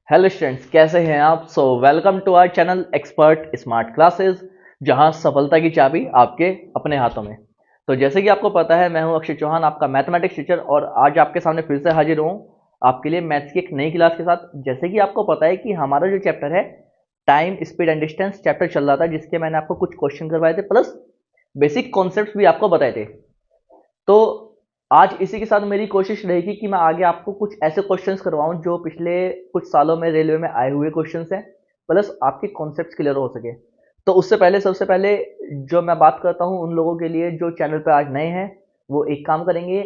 Hello students, कैसे हैं आप? Welcome to our channel expert smart classes, जहां सफलता की चाबी आपके अपने हाथों में। तो जैसे कि आपको पता है, मैं हूं अक्षय चौहान, आपका मैथमेटिक्स टीचर, और आज आपके सामने फिर से हाजिर हूं आपके लिए मैथ्स की एक नई क्लास के साथ। जैसे कि आपको पता है कि हमारा जो चैप्टर है time, speed and distance chapter चल रहा था, जिसके मैंने आपको कुछ क्वेश्चन करवाए थे प्लस बेसिक कॉन्सेप्ट भी आपको बताए थे। तो आज इसी के साथ मेरी कोशिश रहेगी कि मैं आगे आपको कुछ ऐसे क्वेश्चंस करवाऊं जो पिछले कुछ सालों में रेलवे में आए हुए क्वेश्चंस हैं, प्लस आपके कॉन्सेप्ट्स क्लियर हो सके। तो उससे पहले, सबसे पहले जो मैं बात करता हूं उन लोगों के लिए जो चैनल पर आज नए हैं, वो एक काम करेंगे,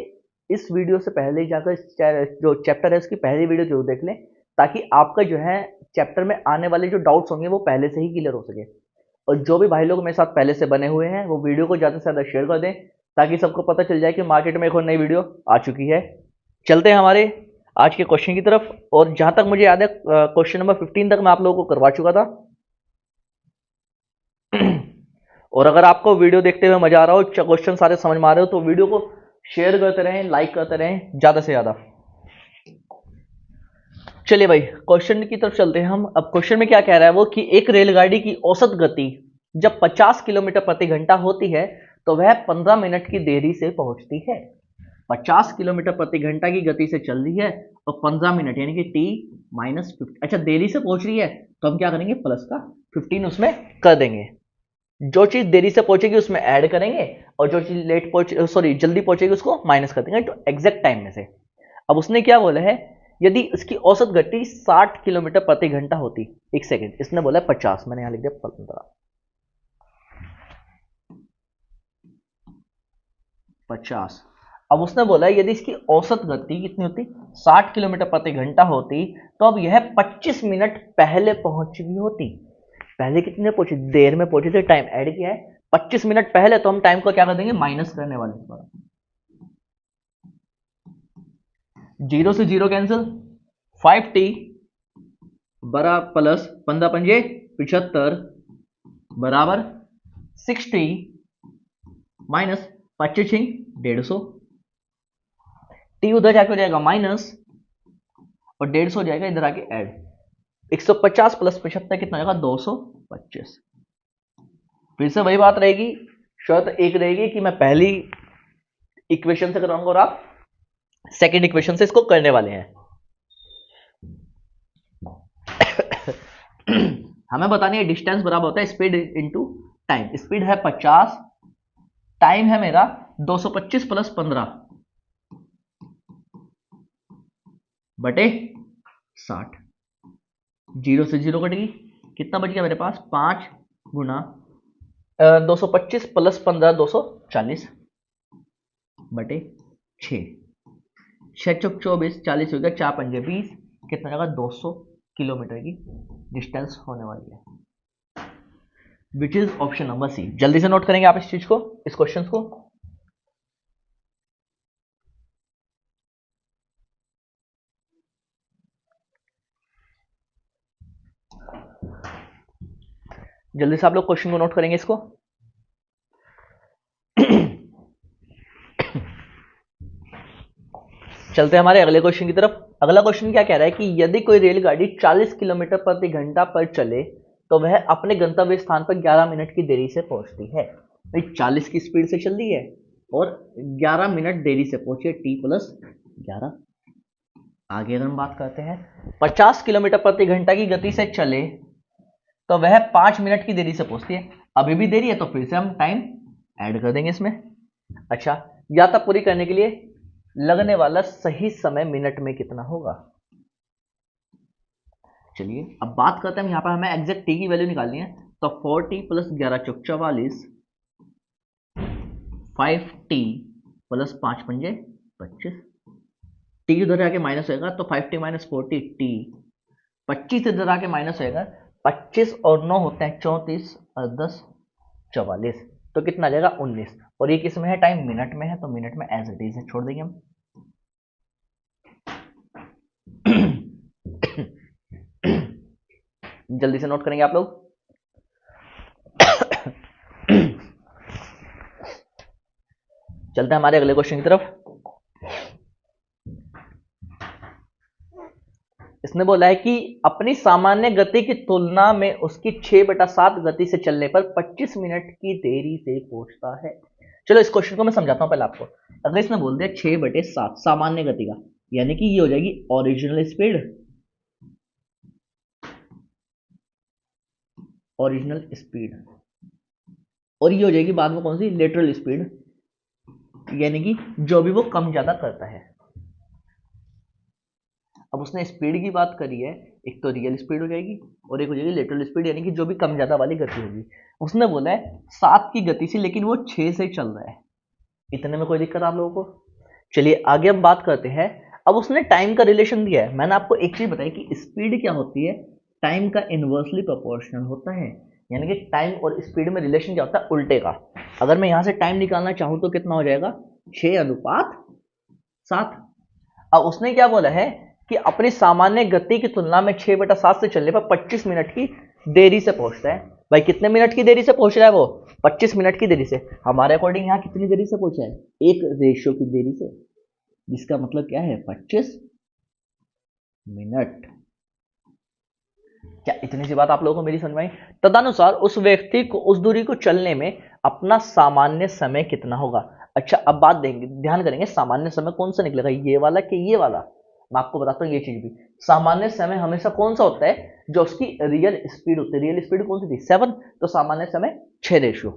इस वीडियो से पहले जाकर जो चैप्टर है उसकी पहली वीडियो जरूर देख लें, ताकि आपका जो है चैप्टर में आने वाले जो डाउट्स होंगे वो पहले से ही क्लियर हो सके। और जो भी भाई लोग मेरे साथ पहले से बने हुए हैं वो वीडियो को ज़्यादा से ज़्यादा शेयर कर दें, ताकि सबको पता चल जाए कि मार्केट में एक और नई वीडियो आ चुकी है। चलते हैं हमारे आज के क्वेश्चन की तरफ। और जहां तक मुझे याद है, क्वेश्चन नंबर 15 तक मैं आप लोगों को करवा चुका था। और अगर आपको वीडियो देखते हुए मजा आ रहा हो, क्वेश्चन सारे समझ में आ रहे हो, तो वीडियो को शेयर करते रहें, लाइक करते रहें ज़्यादा से ज़्यादा। चलिए भाई, क्वेश्चन की तरफ चलते हैं हम। अब क्वेश्चन में क्या कह रहा है वो, कि एक रेलगाड़ी की औसत गति जब 50 किलोमीटर प्रति घंटा होती है तो वह 15 मिनट की देरी से पहुंचती है। 50 किलोमीटर प्रति घंटा की गति से चल रही है और 15 मिनट यानी कि टी माइनस 50, अच्छा देरी से पहुंच रही है, तो हम क्या करेंगे, प्लस का 15 उसमें कर देंगे। जो चीज देरी से पहुंचेगी उसमें ऐड करेंगे, और जो चीज लेट पहुंच सॉरी जल्दी पहुंचेगी उसको माइनस कर देंगे, तो एग्जैक्ट टाइम में से। अब उसने क्या बोला है, यदि इसकी औसत गति 60 किलोमीटर प्रति घंटा होती, एक सेकेंड, इसने बोला 50, मैंने यहां लिख दिया 15, 50। अब उसने बोला यदि इसकी औसत गति कितनी होती, 60 किलोमीटर प्रति घंटा होती, तो अब यह 25 मिनट पहले पहुंच चुकी होती। पहले कितने पहुंची, देर में पहुंची, थे, टाइम ऐड किया है 25 मिनट पहले, तो हम टाइम को क्या कर देंगे, माइनस करने वाले। 0 से 0 कैंसिल, 5t बरा प्लस 15 पंजे 75 बराबर 60 माइनस 25 150। टी उधर जाके हो जाएगा माइनस, और 150 हो जाएगा इधर आके ऐड। 150 प्लस 75 कितना हो जाएगा, 225। फिर से वही बात रहेगी, शर्त एक रहेगी कि मैं पहली इक्वेशन से कराऊंगा और आप सेकंड इक्वेशन से इसको करने वाले हैं। हमें बतानी है डिस्टेंस बराबर होता है स्पीड इनटू टाइम। स्पीड है 50, टाइम है मेरा 225 प्लस 15 बटे 60। 0 से 0 कटेगी, कितना बच गया मेरे पास, 5 गुना 225 प्लस 15 240 बटे 6, 6 चौक 24, 40 हो गया, 4 पंजे 20, कितना जगह 200 किलोमीटर की डिस्टेंस होने वाली है, which is option number C. जल्दी से नोट करेंगे आप इस चीज को, इस क्वेश्चन को। जल्दी से आप लोग क्वेश्चन को नोट करेंगे इसको। चलते हैं हमारे अगले क्वेश्चन की तरफ। अगला क्वेश्चन क्या कह रहा है कि यदि कोई रेलगाड़ी 40 किलोमीटर प्रति घंटा पर चले तो वह अपने गंतव्य स्थान पर 11 मिनट की देरी से पहुंचती है। भाई 40 की स्पीड से चल रही है और 11 मिनट देरी से पहुंची है, टी प्लस 11। आगे अगर हम बात करते हैं, 50 किलोमीटर प्रति घंटा की गति से चले तो वह 5 मिनट की देरी से पहुंचती है। अभी भी देरी है तो फिर से हम टाइम ऐड कर देंगे इसमें। अच्छा, यात्रा पूरी करने के लिए लगने वाला सही समय मिनट में कितना होगा। चलिए अब बात करते हैं, यहां पर हमें एग्जैक्ट टी की वैल्यू निकालनी है, तो 4t प्लस 11 चौक 44, 5t प्लस 5 पंजे 25, टी उधर आके माइनस होगा तो 5t माइनस 40 टी, 25 इधर आके माइनस होगा, 25 और 9 होते हैं 34 और 10 44, तो कितना आ जाएगा 19। और ये किस में है, टाइम मिनट में है, तो मिनट में एज इट इज है, छोड़ देंगे हम। जल्दी से नोट करेंगे आप लोग। चलते हैं हमारे अगले क्वेश्चन की तरफ। इसने उसने बोला है कि अपनी सामान्य गति की तुलना में उसकी 6/7 गति से चलने पर 25 मिनट की देरी से पहुंचता है। चलो इस क्वेश्चन को मैं समझाता हूं पहले आपको। अगर इसने बोल दिया 6/7 सामान्य गति का, यानी कि ये हो जाएगी ओरिजिनल स्पीड, ओरिजिनल स्पीड, और ये हो जाएगी बाद में कौन सी, लेटरल स्पीड, यानी कि जो भी वो कम ज्यादा करता है। अब उसने स्पीड की बात करी है, एक तो रियल स्पीड हो जाएगी और एक हो जाएगी लेटरल स्पीड, यानी कि जो भी कम ज्यादा वाली गति होगी। उसने बोला है 7 की गति से, लेकिन वो 6 से चल रहा है। इतने में कोई दिक्कत आप लोगों को? चलिए आगे हम बात करते हैं। अब उसने टाइम का रिलेशन दिया है। मैंने आपको एक चीज बताई कि स्पीड क्या होती है, टाइम का इनवर्सली प्रोपोर्शनल होता है, यानी कि टाइम और स्पीड में रिलेशन क्या होता है, उल्टे का। अगर मैं यहां से टाइम निकालना चाहूं तो कितना हो जाएगा, 6/7। अब उसने क्या बोला है कि अपनी सामान्य गति की तुलना में 6/7 से चलने पर 25 मिनट की देरी से पहुंचता है। भाई कितने मिनट की देरी से पहुंच रहा है वो, 25 मिनट की देरी से। हमारे अकॉर्डिंग यहाँ कितनी देरी से पहुंचा है, 1 रेशियो की देरी से, जिसका मतलब क्या है 25 मिनट। क्या इतनी सी बात आप लोगों को मेरी समझ में आई? तदनुसार उस व्यक्ति को उस दूरी को चलने में अपना सामान्य समय कितना होगा। अच्छा अब बात देंगे, ध्यान करेंगे सामान्य समय कौन सा निकलेगा, ये वाला कि ये वाला। मैं आपको बताता हूँ ये चीज भी, सामान्य समय हमेशा कौन सा होता है, जो उसकी रियल स्पीड होती है। रियल स्पीड कौन सी थी, 7, तो सामान्य समय 6 रेशियो।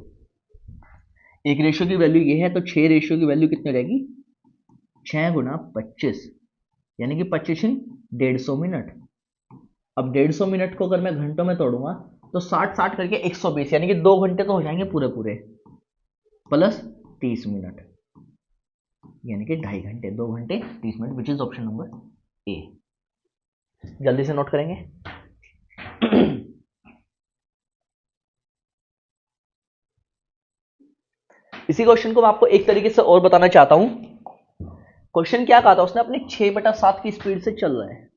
1 रेशियो की वैल्यू ये है, तो 6 रेशियो की वैल्यू कितनी हो जाएगी, 6 गुना 25, यानी कि 25 150 मिनट। अब 150 मिनट को अगर मैं घंटों में तोड़ूंगा तो 60 करके 120, यानी कि 2 घंटे तो हो जाएंगे पूरे पूरे, प्लस 30 मिनट, यानी कि 2.5 घंटे, 2 घंटे 30 minute, which is option number A. जल्दी से नोट करेंगे। इसी क्वेश्चन को मैं आपको एक तरीके से और बताना चाहता हूं। क्वेश्चन क्या कहा था उसने, अपनी 6/7 की स्पीड से चल रहा है,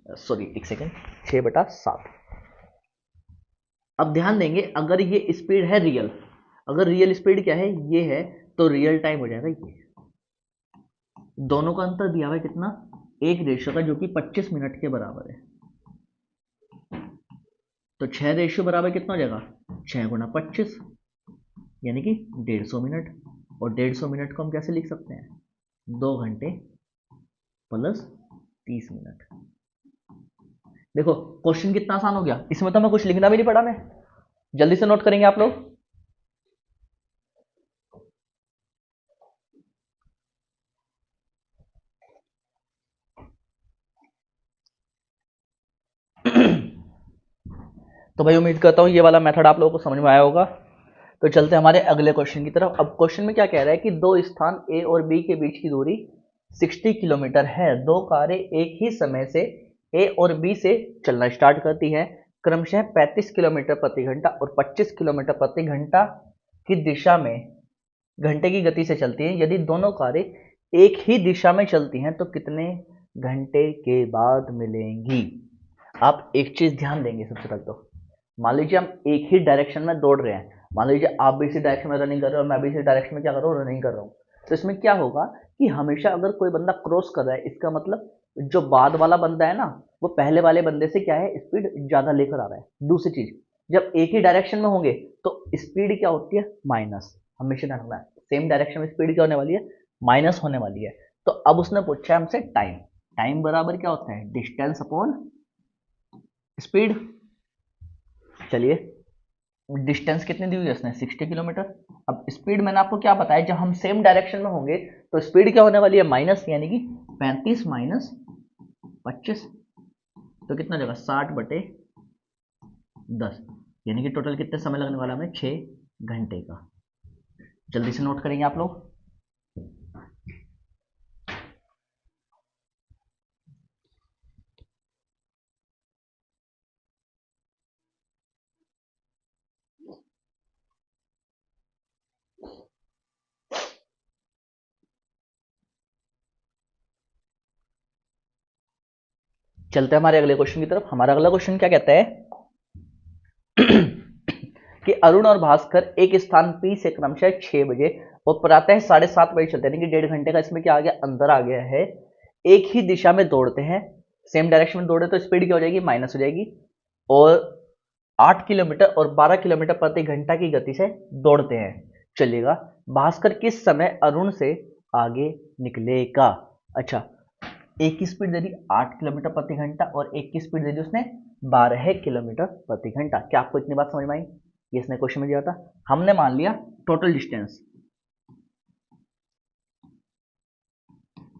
सॉरी एक सेकेंड, 6/7। अब ध्यान देंगे, अगर ये स्पीड है रियल, अगर रियल स्पीड क्या है, ये है, तो रियल टाइम हो जाएगा ये। दोनों का अंतर दिया हुआ है कितना, 1 रेशियो का, जो कि 25 मिनट के बराबर है। तो 6 रेशियो बराबर कितना हो जाएगा, 6 गुना 25, यानी कि 150 मिनट। और 150 मिनट को हम कैसे लिख सकते हैं, 2 घंटे प्लस 30 मिनट। देखो क्वेश्चन कितना आसान हो गया, इसमें तो मैं कुछ लिखना भी नहीं पड़ा। मैं जल्दी से नोट करेंगे आप लोग। तो भाई उम्मीद करता हूँ ये वाला मेथड आप लोगों को समझ में आया होगा। तो चलते हमारे अगले क्वेश्चन की तरफ। अब क्वेश्चन में क्या कह रहा है कि दो स्थान ए और बी के बीच की दूरी 60 किलोमीटर है। दो कारें एक ही समय से ए और बी से चलना स्टार्ट करती हैं, क्रमशः 35 किलोमीटर प्रति घंटा और 25 किलोमीटर प्रति घंटा की दिशा में घंटे की गति से चलती हैं। यदि दोनों कारें एक ही दिशा में चलती हैं तो कितने घंटे के बाद मिलेंगी। आप एक चीज ध्यान देंगे, सबसे पहले तो मान लीजिए हम एक ही डायरेक्शन में दौड़ रहे हैं, मान लीजिए आप भी इसी डायरेक्शन में रनिंग कर रहे हो और मैं भी इसी डायरेक्शन में क्या कर रहा हूँ, रनिंग कर रहा हूँ। तो इसमें क्या होगा कि हमेशा अगर कोई बंदा क्रॉस कर रहा है, इसका मतलब जो बाद वाला बंदा है ना, वो पहले वाले बंदे से क्या है, स्पीड ज्यादा लेकर आ रहा है। दूसरी चीज, जब एक ही डायरेक्शन में होंगे तो स्पीड क्या होती है, माइनस। हमेशा ध्यान रखना है, सेम डायरेक्शन में स्पीड क्या होने वाली है, माइनस होने वाली है। तो अब उसने पूछा है हमसे टाइम, टाइम बराबर क्या होता है, डिस्टेंस अपॉन स्पीड। चलिए डिस्टेंस कितनी दी हुई है उसने, 60 किलोमीटर। अब स्पीड मैंने आपको क्या बताया, जब हम सेम डायरेक्शन में होंगे तो स्पीड क्या होने वाली है, माइनस, यानी कि 35 माइनस 25, तो कितना जगह 60/10, यानी कि टोटल कितने समय लगने वाला हमें, 6 घंटे का। जल्दी से नोट करेंगे आप लोग। चलते हैं हमारे अगले क्वेश्चन की तरफ। हमारा अगला क्वेश्चन क्या कहता है कि अरुण और भास्कर एक स्थान पी से क्रमशः 6 बजे और प्रातः 7:30 बजे चलते हैं, यानी कि 1.5 घंटे का इसमें क्या आ गया, अंदर आ गया है। एक ही दिशा में दौड़ते हैं, सेम डायरेक्शन में दौड़े तो स्पीड क्या हो जाएगी, माइनस हो जाएगी। और 8 किलोमीटर और 12 किलोमीटर प्रति घंटा की गति से दौड़ते हैं। चलिएगा, भास्कर किस समय अरुण से आगे निकलेगा। अच्छा, एक की स्पीड दे दी 8 किलोमीटर प्रति घंटा और एक की स्पीड दे दी उसने 12 किलोमीटर प्रति घंटा। क्या आपको इतनी बात समझ में आई? ये इसने क्वेश्चन में दिया था। हमने मान लिया टोटल डिस्टेंस,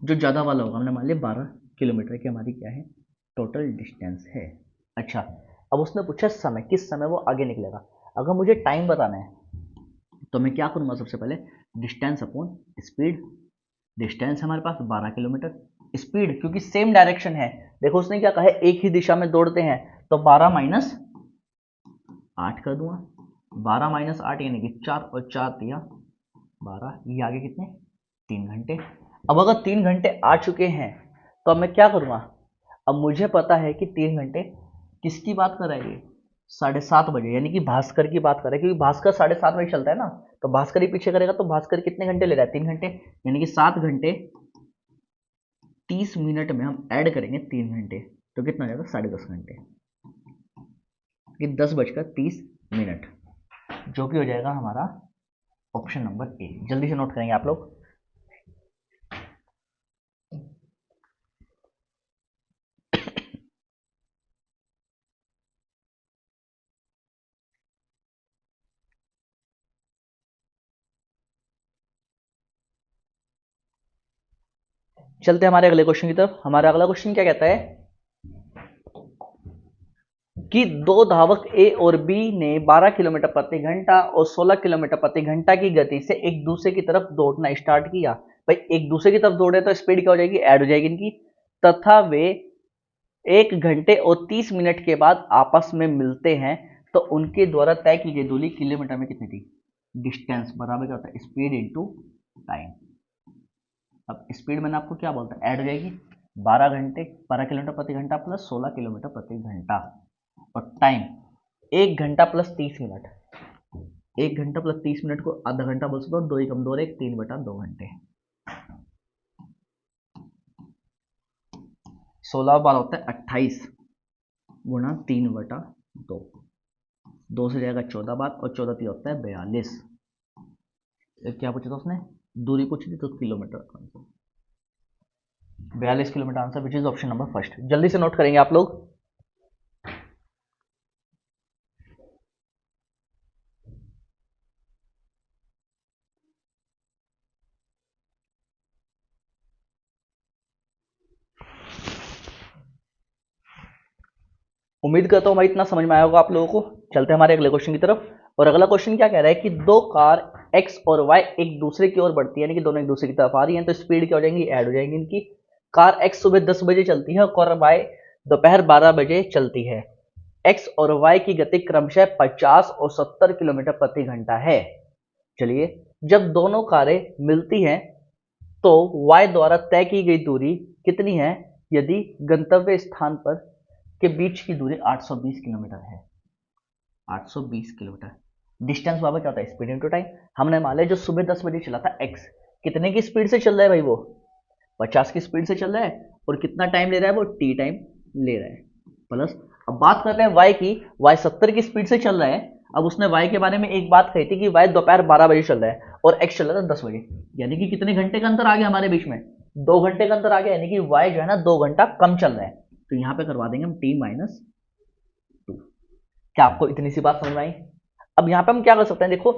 जो ज्यादा वाला होगा हमने मान लिया 12 किलोमीटर की हमारी क्या है, टोटल डिस्टेंस है। अच्छा, अब उसने पूछा समय, किस समय वो आगे निकलेगा। अगर मुझे टाइम बताना है तो मैं क्या करूंगा, सबसे पहले डिस्टेंस अपॉन स्पीड। डिस्टेंस हमारे पास 12 किलोमीटर, स्पीड क्योंकि सेम डायरेक्शन है, देखो उसने क्या कहा है, एक ही दिशा में दौड़ते हैं, तो 12 माइनस 8 कर दूंगा। 12 माइनस 8 यानी कि 4 और 4 दिया 12, ये आगे कितने, 3 घंटे। अब अगर 3 घंटे आ चुके हैं तो अब मैं क्या करूंगा, अब मुझे पता है कि 3 घंटे किसकी बात कर रहा है, ये 7:30 बजे, यानी कि भास्कर की बात कर रहा है, क्योंकि भास्कर 7:30 बजे चलता है ना, तो भास्कर ही पीछे करेगा, तो भास्कर कितने घंटे ले रहा है, 3 घंटे, यानी कि 7 घंटे 30 मिनट में हम ऐड करेंगे 3 घंटे, तो कितना हो जाएगा, 10:30 घंटे, कि 10:30, जो कि हो जाएगा हमारा ऑप्शन नंबर ए। जल्दी से नोट करेंगे आप लोग। चलते हैं हमारे अगले क्वेश्चन की तरफ। हमारा अगला क्वेश्चन क्या कहता है कि दो धावक ए और बी ने 12 किलोमीटर प्रति घंटा और 16 किलोमीटर प्रति घंटा की गति से एक दूसरे की तरफ दौड़ना स्टार्ट किया। भाई एक दूसरे की तरफ दौड़े तो स्पीड क्या हो जाएगी, ऐड हो जाएगी इनकी, तथा वे 1 घंटे और 30 मिनट के बाद आपस में मिलते हैं, तो उनके द्वारा तय की गई दूरी किलोमीटर में कितनी थी। डिस्टेंस बराबर क्या होता है, स्पीड इंटू टाइम। अब स्पीड मैंने आपको क्या बोलता है, ऐड हो जाएगी, 12 किलोमीटर प्रति घंटा प्लस 16 किलोमीटर प्रति घंटा, और टाइम 1 घंटा प्लस 30 मिनट। 1 घंटा प्लस 30 मिनट को आधा घंटा बोल सकते हो, 2 कम 2 1, 3/2 घंटे। 16 बार होता है 28 गुणा 3/2, 2 से जाएगा 14 बार, और 14 3 होता है 42। क्या पूछा था उसने, दूरी पूछी थी, तो kilometre answer 42 kilometre answer, which is option number first. जल्दी से नोट करेंगे आप लोग। उम्मीद करता हूं भाई इतना समझ में आया होगा आप लोगों को। चलते हैं हमारे अगले क्वेश्चन की तरफ। और अगला क्वेश्चन क्या कह रहा है कि दो कार एक्स और वाई एक दूसरे की ओर बढ़ती है, यानी कि दोनों एक दूसरे की तरफ आ रही हैं, तो स्पीड क्या हो जाएंगी, ऐड हो जाएंगी इनकी। कार एक्स सुबह 10 बजे चलती है और वाई दोपहर 12 बजे चलती है। एक्स और वाई की गति क्रमशः 50 और 70 किलोमीटर प्रति घंटा है। चलिए, जब दोनों कारें मिलती हैं तो वाई द्वारा तय की गई दूरी कितनी है, यदि गंतव्य स्थान पर के बीच की दूरी 820 किलोमीटर है। 820 किलोमीटर। डिस्टेंस बाबा क्या होता है, स्पीड इनटू टाइम। हमने मान लिया जो सुबह 10 बजे चला था एक्स, कितने की स्पीड से चल रहा है भाई, वो 50 की स्पीड से चल रहा है, और कितना टाइम ले रहा है, वो टी टाइम ले रहा है, प्लस अब बात करते हैं वाई की, वाई 70 की स्पीड से चल रहा है। अब उसने वाई के बारे में एक बात कही थी कि वाई दोपहर 12 बजे चल रहा है और एक्स चल रहा था 10 बजे, यानी कि कितने घंटे का अंतर आ गया हमारे बीच में, 2 घंटे का अंतर आ गया, यानी कि वाई जो है ना 2 घंटा कम चल रहा है। तो यहां पे करवा देंगे हम t-2। क्या आपको इतनी सी बात समझ में आई? अब यहां पे हम क्या कर सकते हैं, देखो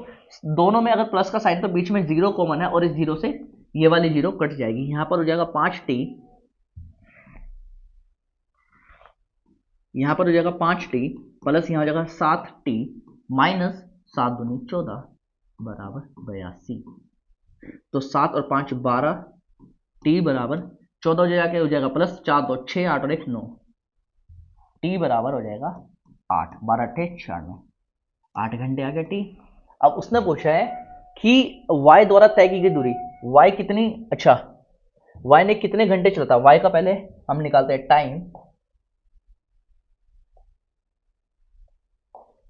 दोनों में अगर प्लस का साइन तो बीच में 0 कॉमन है, और इस 0 से ये वाली 0 कट जाएगी, यहां पर हो जाएगा 5t, यहां पर हो जाएगा 5t प्लस यहां हो जाएगा 7t माइनस 7 दूनी 14 बराबर 82। तो 7 और 5 12, t बराबर 14 हो जाएगा, हो जाएगा प्लस 4 2 6 8 और 1 9, t बराबर हो जाएगा 8, 12 8 96, 8 घंटे आ गया t। अब उसने पूछा है कि y द्वारा तय की गई दूरी, y कितनी, अच्छा y ने कितने घंटे चला था, y का पहले हम निकालते हैं टाइम,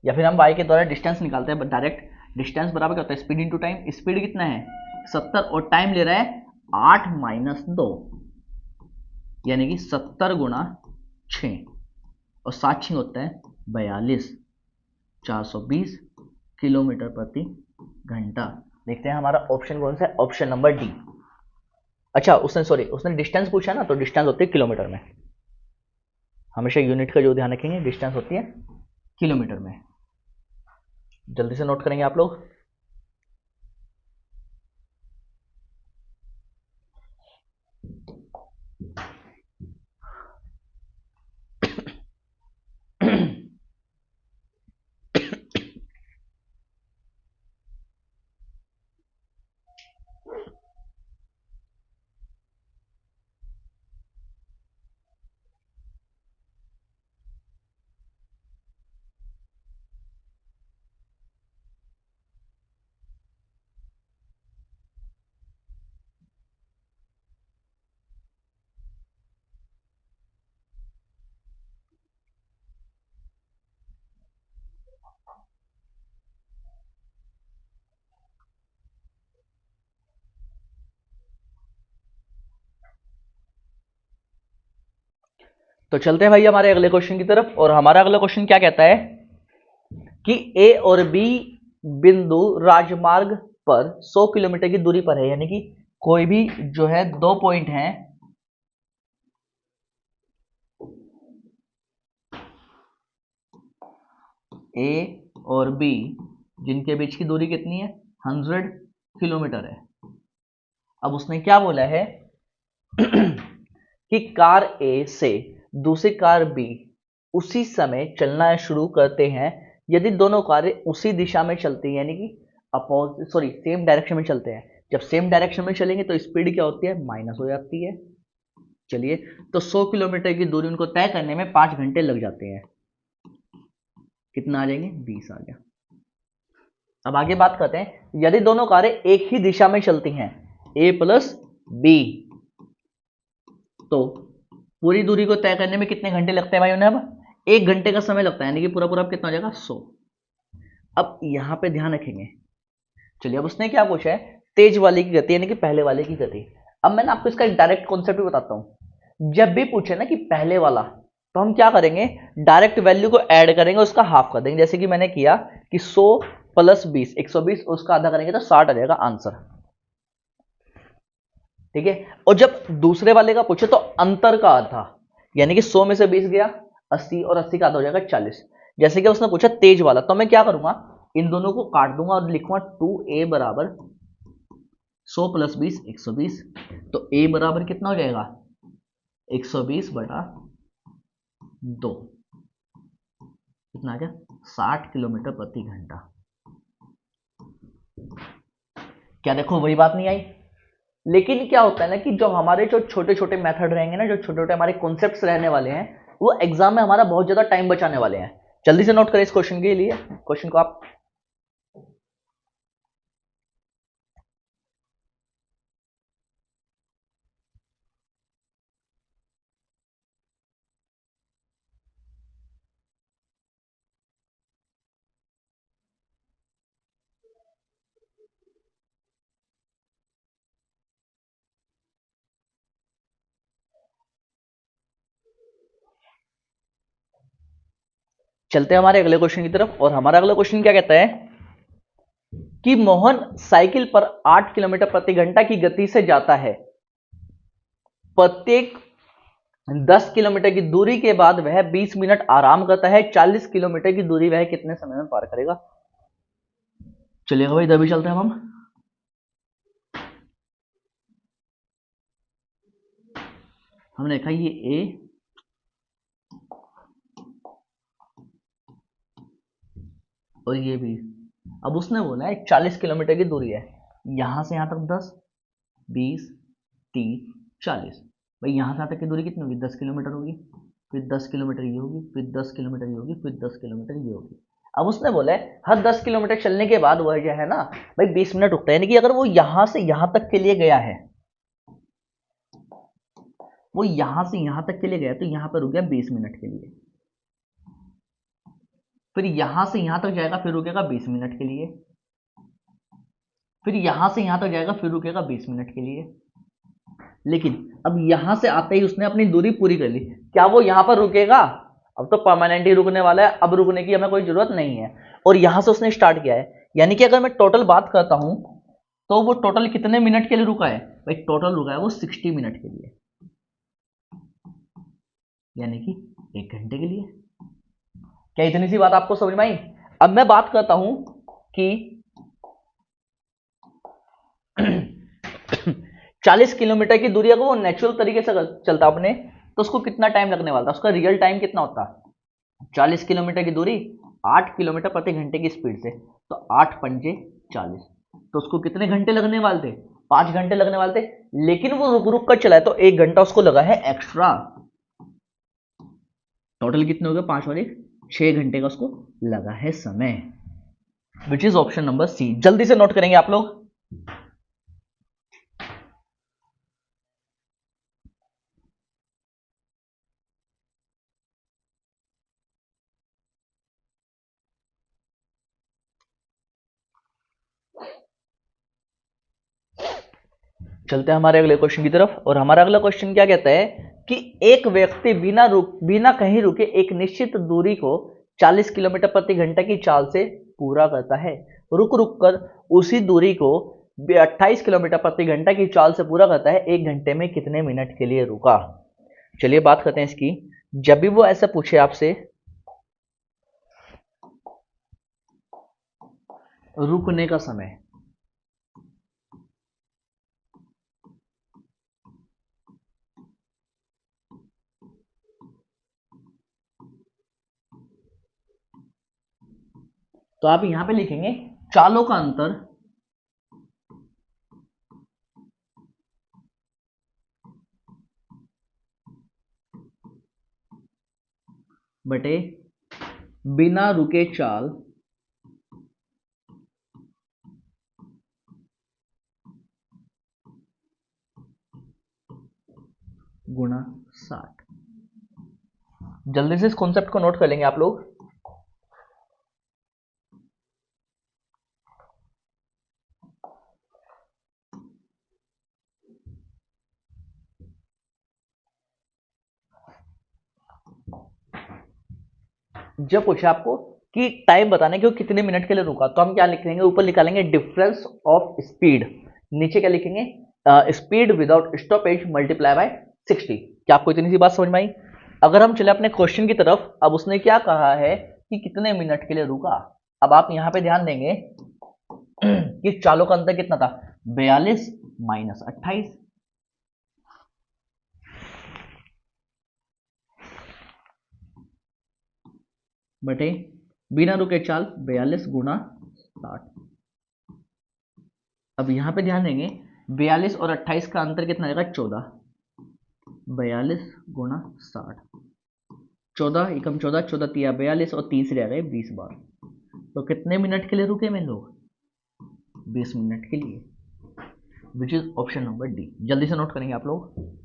या फिर हम y के द्वारा डिस्टेंस निकालते हैं डायरेक्ट। डिस्टेंस बराबर क्या होता है, स्पीड इंटू टाइम। स्पीड कितना है 70 और टाइम ले रहा है 8 - 2, यानी कि 70 गुणा 6 और 7 6 होता है 42, 420 किलोमीटर प्रति घंटा। देखते हैं हमारा ऑप्शन कौन सा है, ऑप्शन नंबर डी। अच्छा उसने डिस्टेंस पूछा ना, तो डिस्टेंस होती है किलोमीटर में। हमेशा यूनिट का जो ध्यान रखेंगे, डिस्टेंस होती है किलोमीटर में। जल्दी से नोट करेंगे आप लोग। तो चलते हैं भाई हमारे अगले क्वेश्चन की तरफ। और हमारा अगला क्वेश्चन क्या कहता है कि ए और बी बिंदु राजमार्ग पर 100 किलोमीटर की दूरी पर है। यानी कि कोई भी जो है दो पॉइंट हैं, ए और बी, जिनके बीच की दूरी कितनी है, 100 किलोमीटर है। अब उसने क्या बोला है कि कार ए से दूसरी कार बी उसी समय चलना शुरू करते हैं यदि दोनों कारें उसी दिशा में चलती हैं, यानी कि सेम डायरेक्शन में चलते हैं। जब सेम डायरेक्शन में चलेंगे तो स्पीड क्या होती है, माइनस हो जाती है। चलिए, तो 100 किलोमीटर की दूरी उनको तय करने में 5 घंटे लग जाते हैं। कितना आ जाएंगे, 20 आ गया। अब आगे बात करते हैं, यदि दोनों कारें एक ही दिशा में चलती हैं, ए प्लस बी, तो पूरी दूरी को तय करने में कितने घंटे लगते हैं भाई उन्हें, अब 1 घंटे का समय लगता है। यानी कि पूरा पूरा कितना हो जाएगा, 100। अब यहां पे ध्यान रखेंगे। चलिए, अब उसने क्या पूछा है, तेज वाले की गति यानी कि पहले वाले की गति। अब मैंने आपको इसका एक डायरेक्ट कॉन्सेप्ट भी बताता हूं। जब भी पूछे ना कि पहले वाला, तो हम क्या करेंगे, डायरेक्ट वैल्यू को ऐड करेंगे, उसका हाफ कर देंगे। जैसे कि मैंने किया कि 100 प्लस 20, 120, उसका आधा करेंगे तो 60 आ जाएगा आंसर। ठीक है। और जब दूसरे वाले का पूछे तो अंतर का आधा, यानी कि 100 में से 20 गया 80, और 80 का आधा हो जाएगा 40। जैसे कि उसने पूछा तेज वाला, तो मैं क्या करूंगा, इन दोनों को काट दूंगा और लिखूंगा 2a बराबर 100 प्लस 20, 120। तो a बराबर कितना हो जाएगा, 120 बटा 2, कितना आ गया, 60 किलोमीटर प्रति घंटा। क्या देखो, वही बात नहीं आई। लेकिन क्या होता है ना कि जो हमारे जो छोटे छोटे मेथड रहेंगे ना, जो छोटे छोटे हमारे कॉन्सेप्ट्स रहने वाले हैं, वो एग्जाम में हमारा बहुत ज्यादा टाइम बचाने वाले हैं। जल्दी से नोट करें इस क्वेश्चन के लिए, क्वेश्चन को आप। चलते हैं हमारे अगले क्वेश्चन की तरफ। और हमारा अगला क्वेश्चन क्या कहता है कि मोहन साइकिल पर 8 किलोमीटर प्रति घंटा की गति से जाता है। प्रत्येक 10 किलोमीटर की दूरी के बाद वह 20 मिनट आराम करता है। 40 किलोमीटर की दूरी वह कितने समय में पार करेगा। चलिएगा भाई, इधर भी चलते हैं हम। हमने देखा ये ए और ये भी। अब उसने बोला है 40 किलोमीटर की दूरी है, यहां से यहां तक 10, 20, 30, 40। भाई यहां से यहां तक की दूरी कितनी होगी, 10 किलोमीटर होगी। फिर 10 किलोमीटर ये होगी, फिर 10 किलोमीटर ये होगी, फिर 10 किलोमीटर ये होगी। अब उसने बोला है हर 10 किलोमीटर चलने के बाद वह जो है ना भाई 20 मिनट रुकता है। यानी कि अगर वो यहां से यहां तक के लिए गया है, वो यहां से यहां तक के लिए गया, तो यहां पर रुक गया 20 मिनट के लिए। फिर यहां से यहां तक जाएगा, फिर रुकेगा 20 मिनट के लिए। फिर यहां से यहां तक जाएगा, फिर रुकेगा 20 मिनट के लिए। लेकिन अब यहां से आते ही उसने अपनी दूरी पूरी कर ली। क्या वो यहां पर रुकेगा? अब तो परमानेंट ही रुकने वाला है, अब रुकने की हमें कोई जरूरत नहीं है। और यहां से उसने स्टार्ट किया है, यानी कि अगर मैं टोटल बात करता हूं तो वो टोटल कितने मिनट के लिए रुका है भाई? टोटल रुका है वो 60 मिनट के लिए, यानी कि 1 घंटे के लिए। क्या इतनी सी बात आपको समझ में आई? अब मैं बात करता हूं कि 40 किलोमीटर की दूरी अगर वो नेचुरल तरीके से चलता अपने, तो उसको कितना टाइम लगने वाला था? उसका रियल टाइम कितना होता? 40 किलोमीटर की दूरी 8 किलोमीटर प्रति घंटे की स्पीड से, तो 8 पंजे 40, तो उसको कितने घंटे लगने वाले थे? 5 घंटे लगने वाले थे। लेकिन वो रुक रुक कर चला है, तो 1 घंटा उसको लगा है एक्स्ट्रा। टोटल कितने हो गए? 5 और 1 6 घंटे का उसको लगा है समय, which is option number C. जल्दी से नोट करेंगे आप लोग। चलते हैं हमारे अगले क्वेश्चन की तरफ। और हमारा अगला क्वेश्चन क्या कहता है कि एक व्यक्ति बिना कहीं रुके एक निश्चित दूरी को 40 किलोमीटर प्रति घंटे की चाल से पूरा करता है। रुक रुक कर उसी दूरी को 28 किलोमीटर प्रति घंटे की चाल से पूरा करता है। 1 घंटे में कितने मिनट के लिए रुका? चलिए बात करते हैं इसकी। जब भी वो ऐसा पूछे आपसे रुकने का समय, तो आप यहां पे लिखेंगे चालों का अंतर बटे बिना रुके चाल गुणा 60। जल्दी से इस कॉन्सेप्ट को नोट कर लेंगे आप लोग। जब पूछे आपको कि टाइम बताने के कितने मिनट के लिए रुका, तो हम क्या लिखेंगे? ऊपर निकालेंगे डिफरेंस ऑफ स्पीड, नीचे क्या लिखेंगे? Speed without stoppage multiply by 60। क्या आपको इतनी सी बात समझ में आई? अगर हम चले अपने क्वेश्चन की तरफ, अब उसने क्या कहा है कि कितने मिनट के लिए रुका। अब आप यहां पे ध्यान देंगे कि चालों का अंतर कितना था? 42 माइनस 28, बटे बिना रुके चाल 42 गुणा 60। अब यहां पे ध्यान देंगे 42 और 28 का अंतर कितना आएगा? 14। 42 गुणा 60, 14 एकम 14, 14 तिया 42 और 30 रह गए 20 बार। तो कितने मिनट के लिए रुके मैं लोग? 20 मिनट के लिए, विच इज ऑप्शन नंबर डी। जल्दी से नोट करेंगे आप लोग।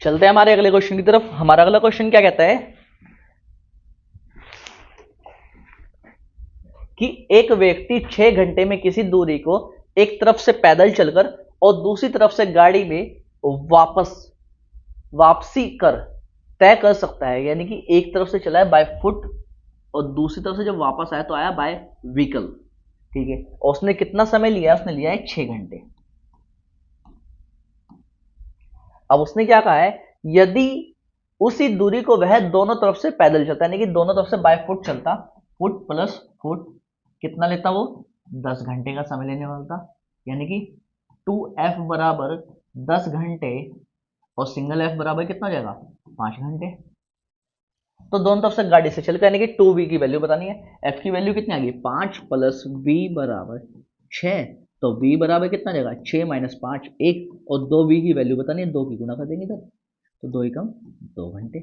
चलते हैं हमारे अगले क्वेश्चन की तरफ। हमारा अगला क्वेश्चन क्या कहता है कि एक व्यक्ति 6 घंटे में किसी दूरी को एक तरफ से पैदल चलकर और दूसरी तरफ से गाड़ी में वापसी कर तय कर सकता है। यानी कि एक तरफ से चला है बाय फुट और दूसरी तरफ से जब वापस आया तो आया बाय व्हीकल, ठीक है। और उसने कितना समय लिया? उसने लिया है 6 घंटे। अब उसने क्या कहा है, यदि उसी दूरी को वह दोनों तरफ से पैदल चलता, यानी कि दोनों तरफ से बाय फुट चलता, फुट प्लस फुट कितना लेता वो? 10 घंटे का समय लेने वाला था। यानी कि 2f बराबर 10 घंटे और सिंगल f बराबर कितना हो जाएगा? 5 घंटे। तो दोनों तरफ से गाड़ी से चलकर, यानी कि 2v की वैल्यू बतानी है। f की वैल्यू कितनी आ गई? 5 प्लस v बराबर 6, तो v बराबर कितना जाएगा? 6 माइनस 5 1, और 2v की वैल्यू बतानी है, 2 की गुना कर देंगे इधर, तो 2 एकम 2 घंटे,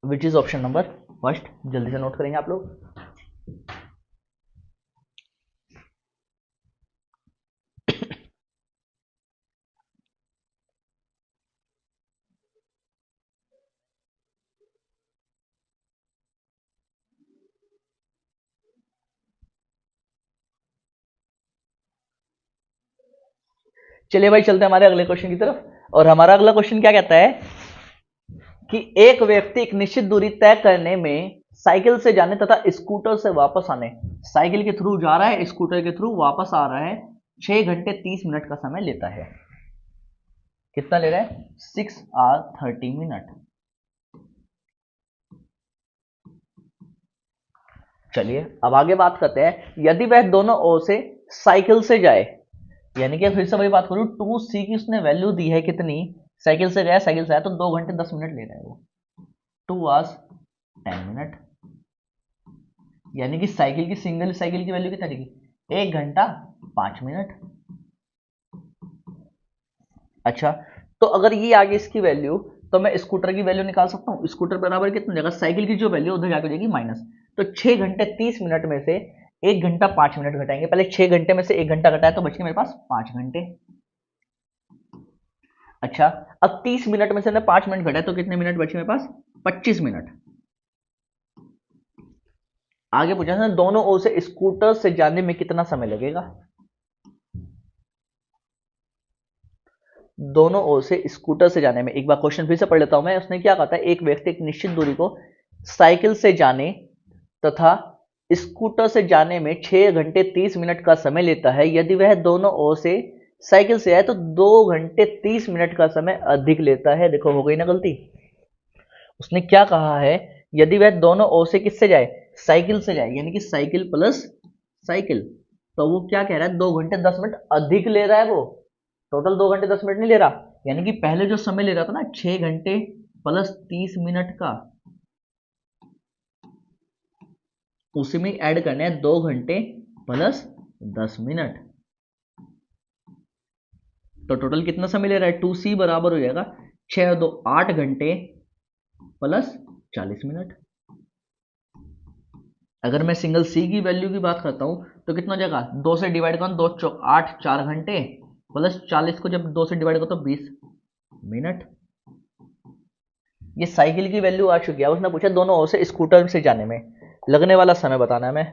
which is option number first जल्दी से नोट करेंगे आप लोग। चलिए भाई चलते हैं हमारे अगले क्वेश्चन की तरफ। और हमारा अगला क्वेश्चन क्या कहता है कि एक व्यक्ति एक निश्चित दूरी तय करने में साइकिल से जाने तथा स्कूटर से वापस आने, साइकिल के थ्रू जा रहा है, स्कूटर के थ्रू वापस आ रहा है, 6 घंटे 30 मिनट का समय लेता है। कितना ले रहा है? 6 आवर 30 मिनट। चलिए अब आगे बात करते हैं, यदि वह दोनों ओर से साइकिल से जाए, यानी कि फिर से वही बात करूं, 2c की उसने वैल्यू दी है कितनी, साइकिल से गया साइकिल से आया, तो 2 घंटे 10 मिनट ले रहा है वो, 2 आवर्स 10 मिनट। यानी कि साइकिल की सिंगल साइकिल की वैल्यू कितनी रहेगी? 1 घंटा 5 मिनट। अच्छा, तो अगर ये आ गई इसकी वैल्यू, तो मैं स्कूटर की वैल्यू निकाल सकता हूँ। स्कूटर बराबर कितना जाएगा? साइकिल की जो वैल्यू उधर जाकर जाएगी माइनस। तो 6 घंटे 30 मिनट में से 1 घंटा 5 मिनट घटाएंगे। पहले 6 घंटे में से 1 घंटा घटाया तो बच गए मेरे पास 5 घंटे। अच्छा, अब 30 मिनट में से ना 5 मिनट घटाए तो कितने मिनट बचे मेरे पास? 25 मिनट। आगे पूछा था दोनों ओर से स्कूटर से जाने में कितना समय लगेगा। दोनों ओर से स्कूटर से जाने में, एक बार क्वेश्चन फिर से पढ़ लेता हूं मैं। उसने क्या कहा था, एक व्यक्ति एक निश्चित दूरी को साइकिल से जाने तथा स्कूटर से जाने में 6 घंटे 30 मिनट का समय लेता है। यदि वह दोनों ओर से साइकिल से आए तो 2 घंटे 30 मिनट का समय अधिक लेता है। देखो हो गई ना गलती। उसने क्या कहा है, यदि वह दोनों ओर से किससे जाए? साइकिल से जाए, यानी कि साइकिल प्लस साइकिल। तो वो क्या कह रहा है? 2 घंटे 10 मिनट अधिक ले रहा है वो। टोटल 2 घंटे 10 मिनट नहीं ले रहा। यानी कि पहले जो समय ले रहा था ना 6 घंटे प्लस 30 मिनट का, उसी में ऐड करना है 2 घंटे प्लस 10 मिनट। तो टोटल कितना समय ले रहा है? 2c बराबर हो जाएगा 6 और 2 8 घंटे प्लस 40 मिनट। अगर मैं सिंगल c की वैल्यू की बात करता हूं तो कितना हो जाएगा? 2 से डिवाइड करो, 2 चौक 8, 4 घंटे प्लस 40 को जब 2 से डिवाइड करो तो 20 मिनट। ये साइकिल की वैल्यू आ चुकी है। उसने पूछा दोनों ओर से स्कूटर से जाने में लगने वाला समय बताना है मैं।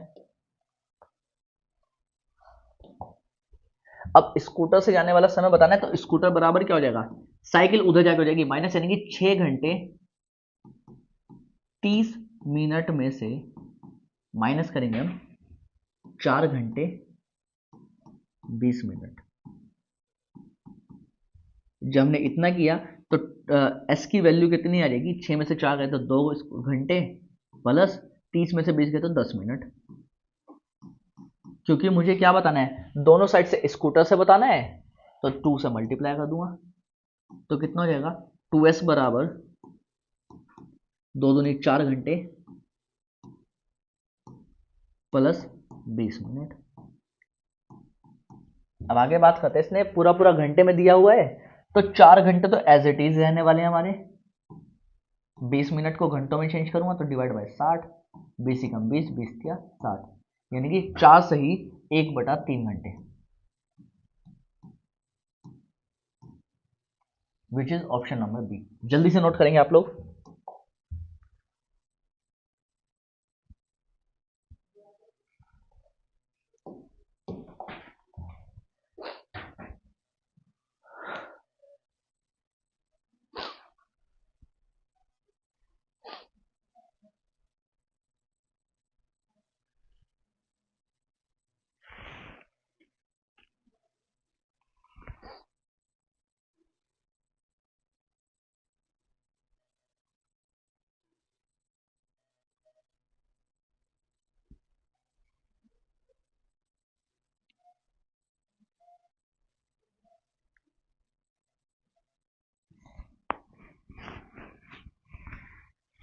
अब स्कूटर से जाने वाला समय बताना है, तो स्कूटर बराबर क्या हो जाएगा? साइकिल उधर जाके हो जाएगी माइनस, यानी कि 6 घंटे 30 मिनट में से माइनस करेंगे हम 4 घंटे 20 मिनट। जब हमने इतना किया तो एस की वैल्यू कितनी आ जाएगी? 6 में से 4 गए तो 2 घंटे प्लस 30 में से 20 गए तो 10 मिनट। क्योंकि मुझे क्या बताना है? दोनों साइड से स्कूटर से बताना है, तो 2 से मल्टीप्लाई कर दूंगा। तो कितना हो जाएगा? 2s बराबर 2 दूनी 4 घंटे प्लस 20 मिनट। अब आगे बात करते हैं, इसने पूरा पूरा घंटे में दिया हुआ है, तो 4 घंटे तो एज इट इज रहने वाले हैं हमारे। 20 मिनट को घंटों में चेंज करूंगा तो डिवाइड बाय 60, 20 ही कम 20, 20 क्या 60, यानी कि 4 सही 1/3 घंटे, which is option number B. जल्दी से नोट करेंगे आप लोग।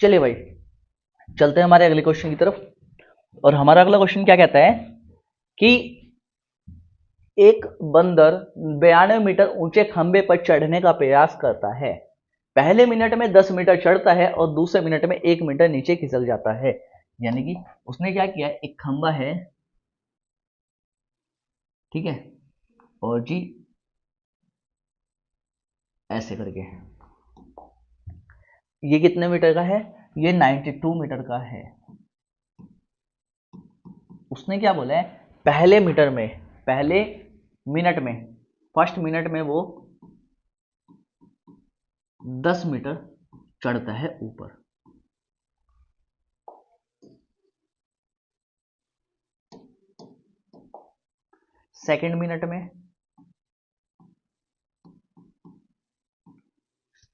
चलिए भाई चलते हैं हमारे अगले क्वेश्चन की तरफ। और हमारा अगला क्वेश्चन क्या कहता है कि एक बंदर 92 मीटर ऊंचे खंबे पर चढ़ने का प्रयास करता है। पहले मिनट में 10 मीटर चढ़ता है और दूसरे मिनट में 1 मीटर नीचे खिसक जाता है। यानी कि उसने क्या किया, एक खंबा है, ठीक है, और जी ऐसे करके, ये कितने मीटर का है, ये 92 मीटर का है। उसने क्या बोला है, पहले मीटर में, पहले मिनट में, फर्स्ट मिनट में वो 10 मीटर चढ़ता है ऊपर। सेकंड मिनट में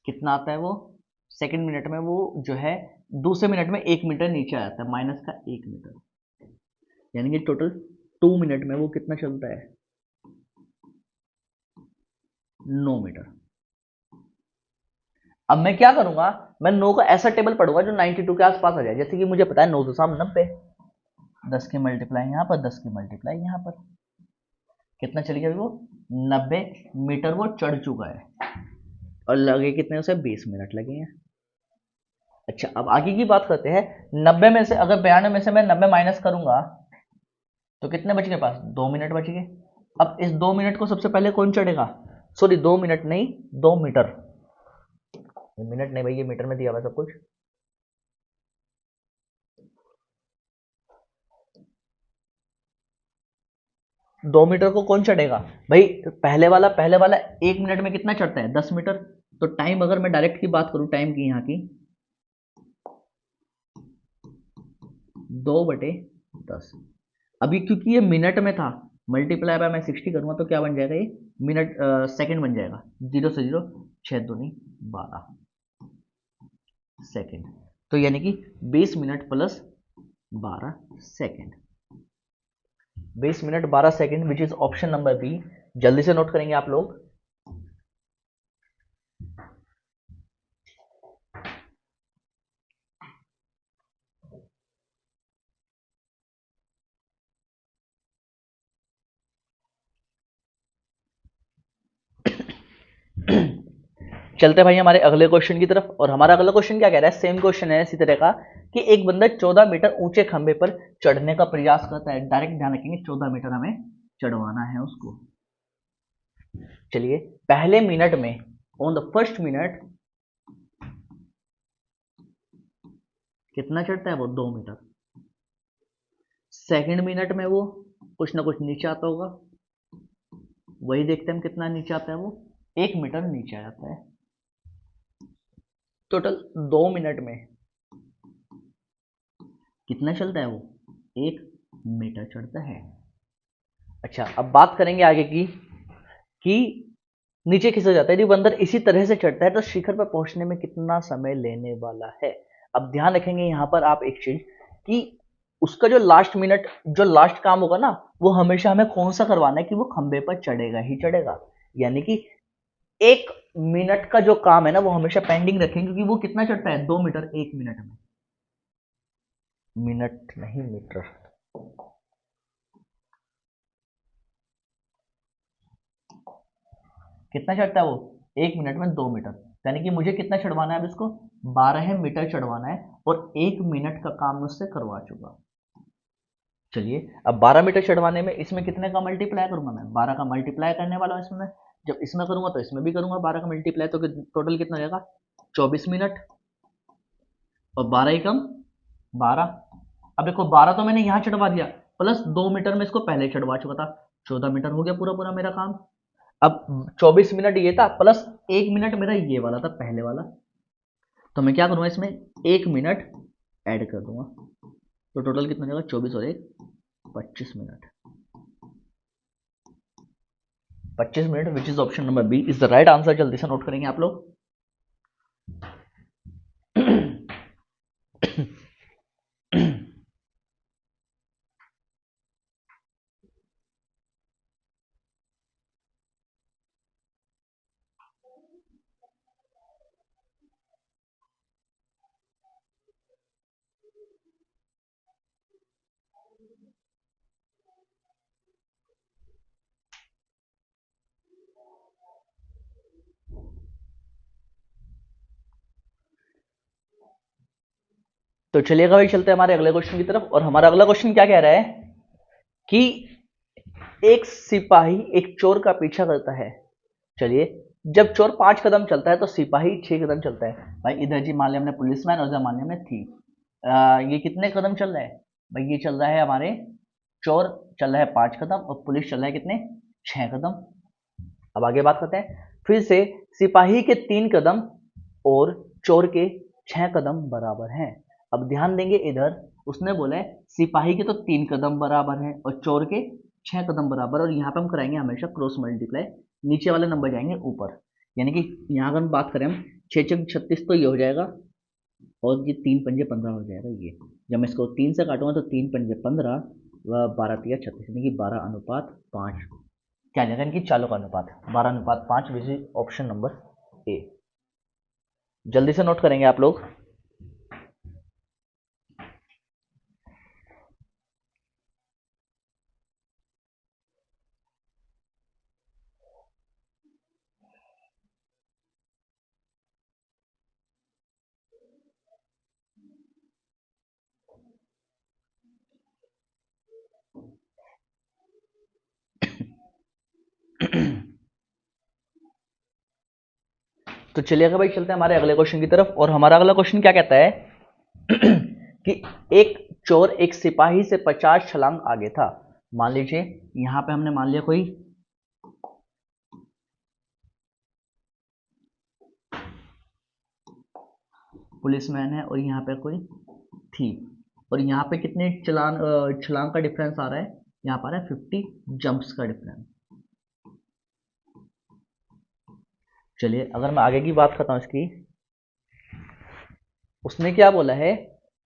कितना आता है वो, सेकंड मिनट में वो जो है दूसरे मिनट में 1 मीटर नीचे आता है, माइनस का 1 मीटर, यानी कि टोटल 2 मिनट में वो कितना चलता है, 9 मीटर। अब मैं क्या करूंगा, मैं 9 का ऐसा टेबल पढ़ूंगा जो 92 के आसपास आ जाए। जैसे कि मुझे पता है 9 से 90, 10 की मल्टीप्लाई यहाँ पर, 10 की मल्टीप्लाई यहाँ पर, कितना चल गया वो, 90 मीटर वो चढ़ चुका है, और लगे कितने, उसे 20 मिनट लगे हैं। अच्छा, अब आगे की बात करते हैं। 90 में से अगर 92 में से मैं 90 माइनस करूंगा तो कितने बच गए पास, 2 मिनट बच गए। अब इस 2 मिनट को सबसे पहले कौन चढ़ेगा, सॉरी 2 मिनट नहीं, 2 मीटर, मिनट नहीं भाई, ये मीटर में दिया हुआ सब कुछ। 2 मीटर को कौन चढ़ेगा भाई, पहले वाला 1 मिनट में कितना चढ़ता है, 10 मीटर। तो टाइम अगर मैं डायरेक्ट की बात करूं, टाइम की यहाँ की 2/10। अभी क्योंकि ये मिनट में था, मल्टीप्लाई बाय मैं 60 करूंगा तो क्या बन जाएगा, ये मिनट सेकंड बन जाएगा, 0 से 0, 6 दूनी 12 सेकंड। तो यानी कि 20 minute plus 12 second, 20 minute 12 second, which is option number B. जल्दी से नोट करेंगे आप लोग। चलते भाई हमारे अगले क्वेश्चन की तरफ। और हमारा अगला क्वेश्चन क्या कह रहा है, सेम क्वेश्चन है इसी तरह का, कि एक बंदा 14 मीटर ऊंचे खंबे पर चढ़ने का प्रयास करता है। डायरेक्ट ध्यान रखेंगे, 14 मीटर हमें चढ़वाना है उसको। चलिए, पहले मिनट में, ऑन द फर्स्ट मिनट कितना चढ़ता है वो, 2 मीटर। सेकंड मिनट में वो कुछ ना कुछ नीचे आता होगा, वही देखते हैं हम कितना नीचे आता है वो, 1 मीटर नीचे आ जाता है। टोटल 2 मिनट में कितना चलता है वो, 1 मीटर चढ़ता है। अच्छा, अब बात करेंगे आगे की, कि नीचे खिसक जाता है, यदि बंदर इसी तरह से चढ़ता है तो शिखर पर पहुंचने में कितना समय लेने वाला है। अब ध्यान रखेंगे यहां पर आप एक चीज, कि उसका जो लास्ट मिनट, जो लास्ट काम होगा ना, वो हमेशा हमें कौन सा करवाना है, कि वो खंबे पर चढ़ेगा ही चढ़ेगा। यानी कि 1 मिनट का जो काम है ना, वो हमेशा पेंडिंग रखेंगे, क्योंकि वो कितना चढ़ता है, 2 मीटर 1 मिनट में, मिनट नहीं मीटर। कितना चढ़ता है वो, 1 मिनट में 2 मीटर। यानी कि मुझे कितना चढ़वाना है अब इसको, 12 मीटर चढ़वाना है, और 1 मिनट का काम मुझसे करवा चुका। चलिए, अब 12 मीटर चढ़वाने में इसमें कितने का मल्टीप्लाई करूंगा, मैं 12 का मल्टीप्लाई करने वाला हूं इसमें। जब इसमें करूंगा तो इसमें भी करूंगा 12 का मल्टीप्लाई, तो टोटल कितना जाएगा, 24 मिनट, और 12 ही कम 12। अब देखो, 12 तो मैंने यहाँ चढ़वा दिया, प्लस 2 मीटर में इसको पहले चढ़वा चुका था, 14 मीटर हो गया पूरा पूरा मेरा काम। अब 24 मिनट ये था, प्लस 1 मिनट मेरा ये वाला था, पहले वाला। तो मैं क्या करूंगा, इसमें 1 मिनट ऐड कर दूंगा, तो टोटल कितना हो जाएगा, 24 और 1 25 minute. 25 minute, which is option number B is the right answer. जल्दी से नोट करेंगे आप लोग। तो चलिएगा भाई, चलते हैं हमारे अगले क्वेश्चन की तरफ। और हमारा अगला क्वेश्चन क्या कह रहा है कि एक सिपाही एक चोर का पीछा करता है। चलिए, जब चोर 5 कदम चलता है तो सिपाही 6 कदम चलता है। भाई इधर जी मान लिया हमने पुलिसमैन और इधर मान लिया हमने थीफ। ये कितने कदम चल रहा है भाई? ये चल रहा है हमारे, चोर चल रहा है 5 कदम और पुलिस चल रहा है कितने, 6 कदम। अब आगे बात करते हैं फिर से। सिपाही के 3 कदम और चोर के 6 कदम बराबर हैं। अब ध्यान देंगे इधर, उसने बोला है सिपाही के तो 3 कदम बराबर हैं और चोर के 6 कदम बराबर। और यहाँ पे हम कराएंगे हमेशा क्रॉस मल्टीप्लाई, नीचे वाले नंबर जाएंगे ऊपर। यानी कि यहाँ अगर हम बात करें, हम 6 छक 36 तो ये हो जाएगा और ये 3 पंजे 15 हो जाएगा। ये जब मैं इसको 3 से काटूंगा तो 3 पंजे 15 व 12 तिया 36, यानी कि 12:5। क्या जाएगा, इनकी चालों का अनुपात 12:5, विच इज ऑप्शन नंबर ए। जल्दी से नोट करेंगे आप लोग। तो चलिएगा भाई, चलते हैं हमारे अगले क्वेश्चन की तरफ। और हमारा अगला क्वेश्चन क्या कहता है कि एक चोर एक सिपाही से 50 छलांग आगे था। मान लीजिए यहां पे हमने मान लिया कोई पुलिसमैन है और यहाँ पे कोई थीफ, और यहाँ पे कितने छलांग का डिफरेंस आ रहा है, यहाँ पर है 50 जंप्स का डिफरेंस। चलिए अगर मैं आगे की बात करता हूँ इसकी, उसने क्या बोला है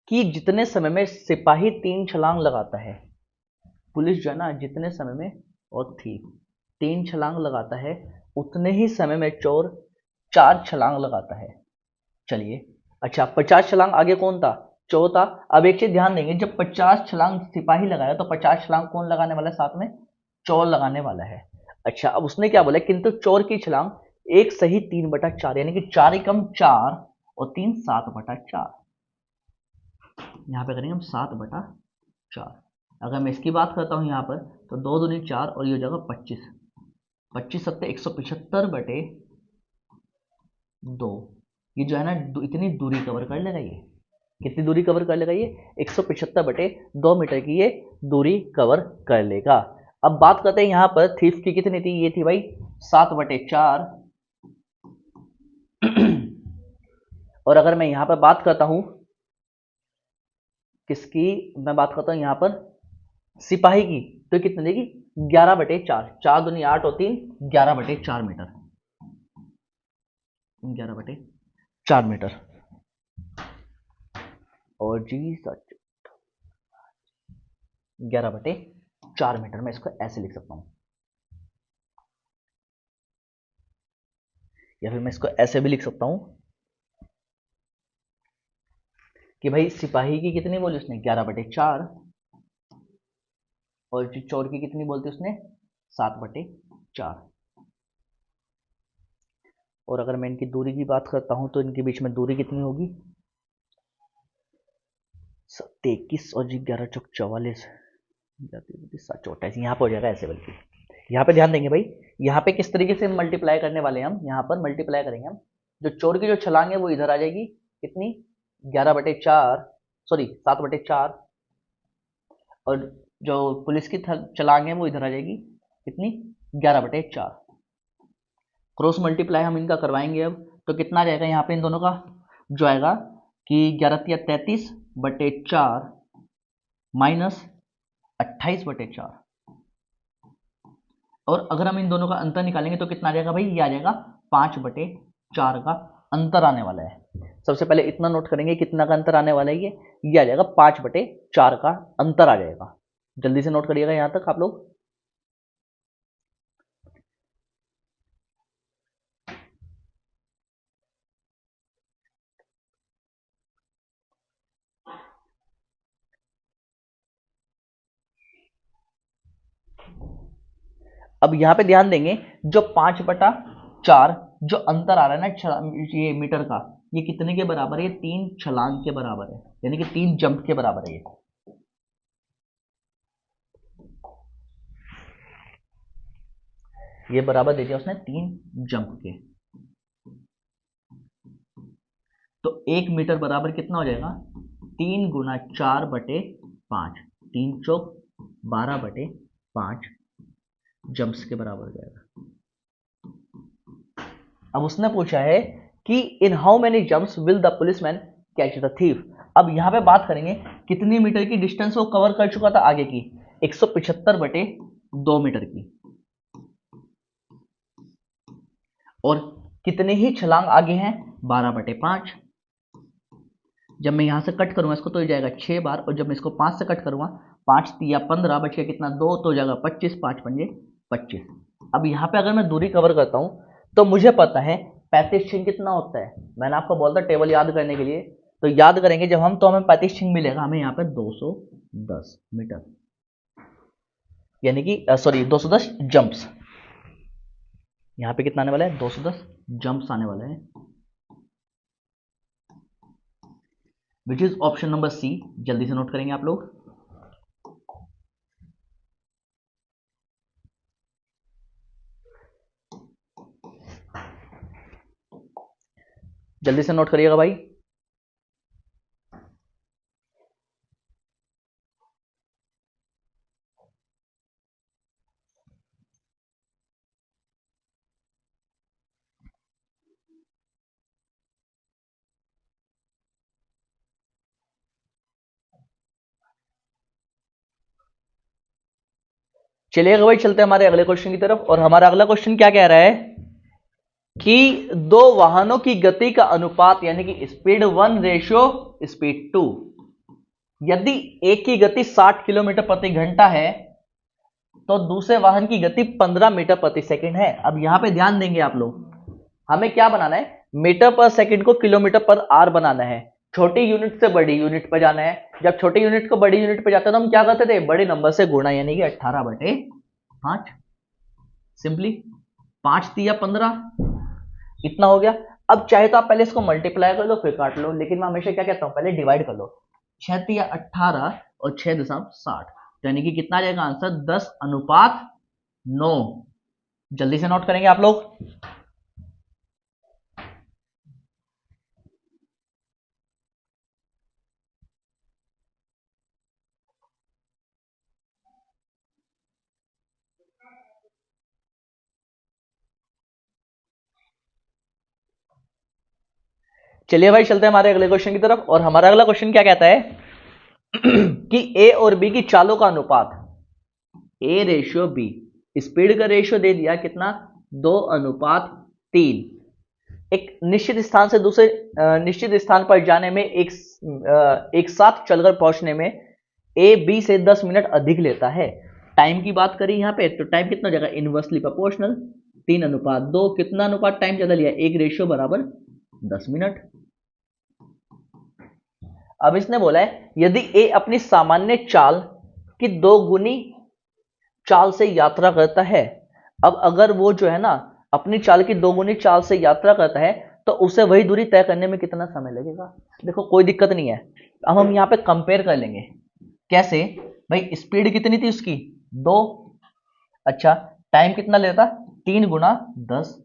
कि जितने समय में सिपाही 3 छलांग लगाता है, पुलिस जो है ना जितने समय में, और थीफ 3 छलांग लगाता है, उतने ही समय में चोर 4 छलांग लगाता है। चलिए अच्छा, 50 छलांग आगे कौन था, चोर था। अब एक चीज ध्यान देंगे, जब 50 छलांग सिपाही लगाया तो 50 छलांग कौन लगाने वाला है, साथ में चोर लगाने वाला है। अच्छा, अब उसने क्या बोला, किंतु चोर की छलांग 1 सही 3/4, यानी कि 4 एकम 4 और 3 7/4। यहाँ पे करेंगे हम 7/4। अगर मैं इसकी बात करता हूँ यहाँ पर, तो 2 दूनी 4 और ये हो जाएगा 25, 25 सत्ते 175/2। ये जो है ना इतनी दूरी कवर कर लेगा। ये कितनी दूरी कवर कर लेगा, ये 175/2 मीटर की ये दूरी कवर कर लेगा। अब बात करते हैं यहाँ पर थीफ की कितनी थी, ये थी भाई 7/4। और अगर मैं यहाँ पर बात करता हूँ किसकी, मैं बात करता हूँ यहाँ पर सिपाही की, तो कितनी देगी 11/4, 4 दूनी 8 और 3 11/4 मीटर, 11/4 मीटर। और जी सच 11/4 मीटर, मैं इसको ऐसे लिख सकता हूं, या फिर मैं इसको ऐसे भी लिख सकता हूं कि भाई सिपाही की कितनी बोली उसने 11/4, और जो चोर की कितनी बोलती उसने 7/4। और अगर मैं इनकी दूरी की बात करता हूं तो इनके बीच में दूरी कितनी होगी, 23 और जी 11×4 = 7×4 यहाँ पर हो जाएगा ऐसे। बल्कि यहाँ पे ध्यान देंगे भाई, यहाँ पे किस तरीके से मल्टीप्लाई करने वाले हैं हम, यहाँ पर मल्टीप्लाई करेंगे हम, जो चोर की जो छलांग है वो इधर आ जाएगी कितनी 11/4, सॉरी 7/4, और जो पुलिस की छलांग है वो इधर आ जाएगी कितनी 11/4। क्रॉस मल्टीप्लाई हम इनका करवाएंगे अब, तो कितना जाएगा यहाँ पे इन दोनों का जो आएगा कि 11×33/4 माइनस 28/4। और अगर हम इन दोनों का अंतर निकालेंगे तो कितना आ जाएगा भाई, ये आ जाएगा 5/4 का अंतर आने वाला है। सबसे पहले इतना नोट करेंगे कितना का अंतर आने वाला है, ये आ जाएगा 5/4 का अंतर आ जाएगा। जल्दी से नोट करिएगा यहां तक आप लोग। अब यहां पे ध्यान देंगे, जो 5/4 जो अंतर आ रहा है ना ये मीटर का, ये कितने के बराबर है? ये 3 छलांग के बराबर है, यानी कि 3 जंप के बराबर है ये बराबर दे दिया उसने 3 जंप के। तो 1 मीटर बराबर कितना हो जाएगा? 3 × 4/5, 3 चौक 12/5 जंप्स के बराबर हो जाएगा। अब उसने पूछा है कि in how many jumps will the policeman catch the thief. अब यहां पे बात करेंगे कितनी मीटर की डिस्टेंस वो कवर कर चुका था आगे की, 175/2 मीटर की, और कितने ही छलांग आगे हैं? 12/5। जब मैं यहां से कट करूंगा इसको तो हो जाएगा 6 बार, और जब मैं इसको 5 से कट करूंगा, 5 या 15 बच गया कितना? 2, तो हो जाएगा 25, 5 पंजे 25। अब यहाँ पे अगर मैं दूरी कवर करता हूं तो मुझे पता है 35 कितना होता है। मैंने आपको बोला था टेबल याद करने के लिए, तो याद करेंगे जब हम, तो हमें 35 मिलेगा, हमें यहाँ पे 210 मीटर, यानी कि सॉरी 210 जंप्स। यहाँ पे कितना आने वाला है? 210 जंप्स आने वाला है, which is option number C. जल्दी से नोट करेंगे आप लोग। जल्दी से नोट करिएगा भाई। चलिएगा भाई, चलते हैं हमारे अगले क्वेश्चन की तरफ। और हमारा अगला क्वेश्चन क्या कह रहा है कि दो वाहनों की गति का अनुपात, यानी कि स्पीड 1 रेशियो स्पीड 2, यदि एक की गति 60 किलोमीटर प्रति घंटा है तो दूसरे वाहन की गति 15 मीटर प्रति सेकंड है। अब यहां पे ध्यान देंगे आप लोग, हमें क्या बनाना है? मीटर पर सेकंड को किलोमीटर पर आर बनाना है। छोटी यूनिट से बड़ी यूनिट पर जाना है। जब छोटी यूनिट को बड़ी यूनिट पर जाते हैं तो हम क्या करते थे? बड़े नंबर से गुणा, यानी कि 18/5। सिंपली 5×3 = 15, इतना हो गया। अब चाहे तो आप पहले इसको मल्टीप्लाई कर लो फिर काट लो, लेकिन मैं हमेशा क्या कहता हूं, पहले डिवाइड कर लो। 6×3 = 18 और 6×60, तो यानी कि कितना आ जाएगा आंसर? 10:9। जल्दी से नोट करेंगे आप लोग। चलिए भाई, चलते हैं हमारे अगले क्वेश्चन की तरफ। और हमारा अगला क्वेश्चन क्या कहता है कि ए और बी की चालों का अनुपात, ए रेशियो बी, स्पीड का रेशियो दे दिया कितना? 2:3। एक निश्चित स्थान से दूसरे निश्चित स्थान पर जाने में एक साथ चलकर पहुंचने में ए बी से 10 मिनट अधिक लेता है। टाइम की बात करें यहाँ पे, तो टाइम कितना हो जाएगा? Inversely proportional, 3:2। कितना अनुपात टाइम ज्यादा लिया? 1 रेशियो बराबर 10 मिनट। अब इसने बोला है यदि ए अपनी सामान्य चाल की 2 गुनी चाल से यात्रा करता है। अब अगर वो जो है ना अपनी चाल की 2 गुनी चाल से यात्रा करता है तो उसे वही दूरी तय करने में कितना समय लगेगा? देखो कोई दिक्कत नहीं है, अब हम यहाँ पे कंपेयर कर लेंगे। कैसे भाई? स्पीड कितनी थी उसकी? 2। अच्छा, टाइम कितना लेता? 3×10।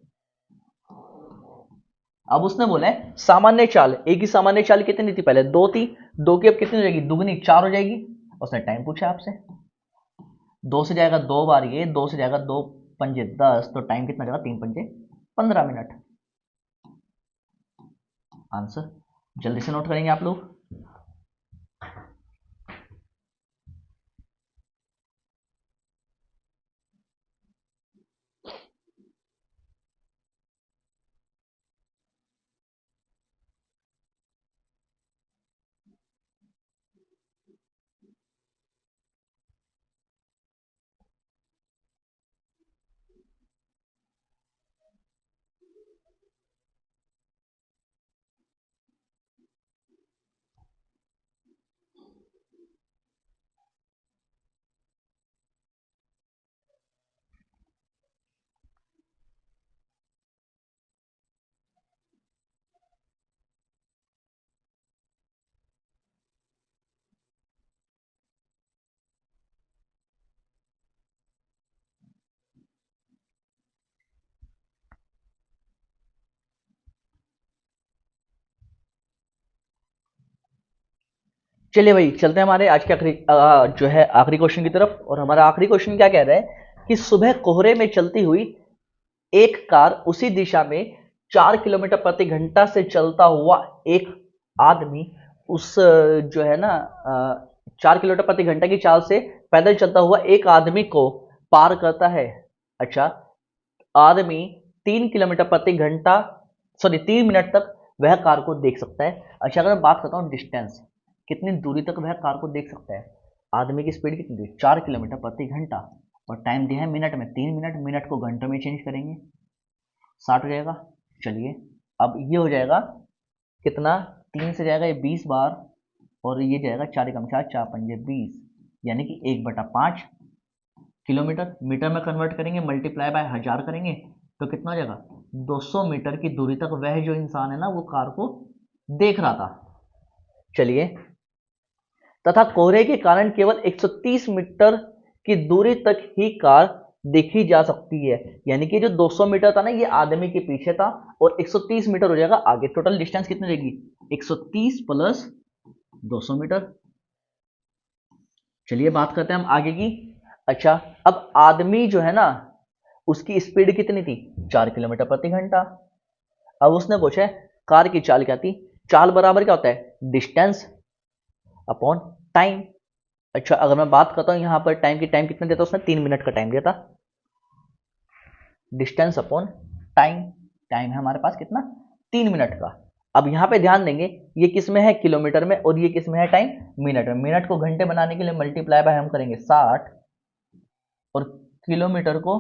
अब उसने बोला है सामान्य चाल, एक की सामान्य चाल कितनी थी? पहले 2 थी, 2 की अब कितनी हो जाएगी? दुगनी, 4 हो जाएगी। उसने टाइम पूछा आपसे, 2 से जाएगा 2 बार, ये 2 से जाएगा 2×5 = 10, तो टाइम कितना जाएगा? 3×5 = 15 मिनट। आंसर जल्दी से नोट करेंगे आप लोग। चलिए भाई चलते हैं हमारे आज के आखिरी जो है आखिरी क्वेश्चन की तरफ। और हमारा आखिरी क्वेश्चन क्या कह रहा है कि सुबह कोहरे में चलती हुई एक कार उसी दिशा में 4 किलोमीटर प्रति घंटा से चलता हुआ एक आदमी उस जो है ना 4 किलोमीटर प्रति घंटा की चाल से पैदल चलता हुआ एक आदमी को पार करता है। अच्छा, आदमी 3 किलोमीटर प्रति घंटा 3 मिनट तक वह कार को देख सकता है। अच्छा, अगर मैं बात करता हूँ डिस्टेंस, कितनी दूरी तक वह कार को देख सकता है। आदमी की स्पीड कितनी थी, 4 किलोमीटर प्रति घंटा, और टाइम दिया है मिनट में, 3 मिनट, मिनट को घंटों में चेंज करेंगे 60 हो जाएगा। चलिए अब ये हो जाएगा कितना, 3 से जाएगा ये 20 बार, और ये जाएगा 4 कम 4, 4 पंजे 20, यानी कि 1/5 किलोमीटर। मीटर में कन्वर्ट करेंगे, मल्टीप्लाई बाय 1000 करेंगे तो कितना हो जाएगा, 200 मीटर की दूरी तक वह जो इंसान है ना वो कार को देख रहा था। चलिए, तथा कोहरे के कारण केवल 130 मीटर की दूरी तक ही कार देखी जा सकती है। यानी कि जो 200 मीटर था ना ये आदमी के पीछे था, और 130 मीटर हो जाएगा आगे। टोटल डिस्टेंस कितनी रहेगी, 130 प्लस 200 मीटर। चलिए बात करते हैं हम आगे की। अच्छा, अब आदमी जो है ना उसकी स्पीड कितनी थी, 4 किलोमीटर प्रति घंटा। अब उसने पूछा है कार की चाल क्या थी। चाल बराबर क्या होता है, डिस्टेंस अपॉन टाइम। अच्छा, अगर मैं बात करता हूं यहां पर टाइम की, टाइम कितने देता उसने, 3 मिनट का टाइम दिया था। डिस्टेंस अपॉन टाइम, टाइम है हमारे पास कितना, 3 मिनट का। अब यहां पे ध्यान देंगे ये किस में है, किलोमीटर में, और ये किस में है, टाइम, मिनट में। मिनट को घंटे बनाने के लिए मल्टीप्लाई बाय हम करेंगे 60, और किलोमीटर को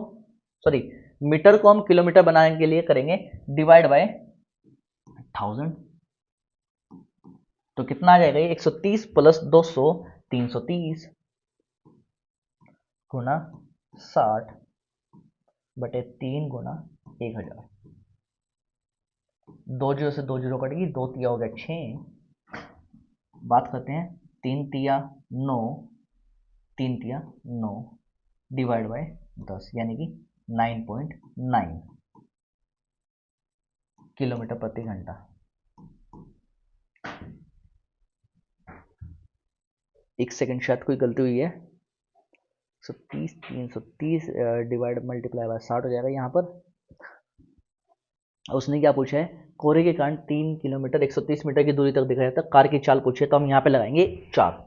मीटर को हम किलोमीटर बनाने के लिए करेंगे डिवाइड बाय 1000। तो कितना आ जाएगा ये, 130 प्लस 200, 330 गुना 60 बटे 3 गुना 1000। 2 जीरो से 2 जीरो कटेगी, 2 तिया हो गया 6। बात करते हैं 3 तिया 9, 3 तिया 9 डिवाइड बाय 10, यानी कि 9.9 किलोमीटर प्रति घंटा। एक सेकंड, शायद कोई गलती हुई है। 330 डिवाइड मल्टीप्लाई बाय 60 हो जाएगा। यहाँ पर उसने क्या पूछा है, कोहरे के कारण 3 किलोमीटर 130 मीटर की दूरी तक दिखाया जाता है, कार की चाल पूछे, तो हम यहाँ पे लगाएंगे 4।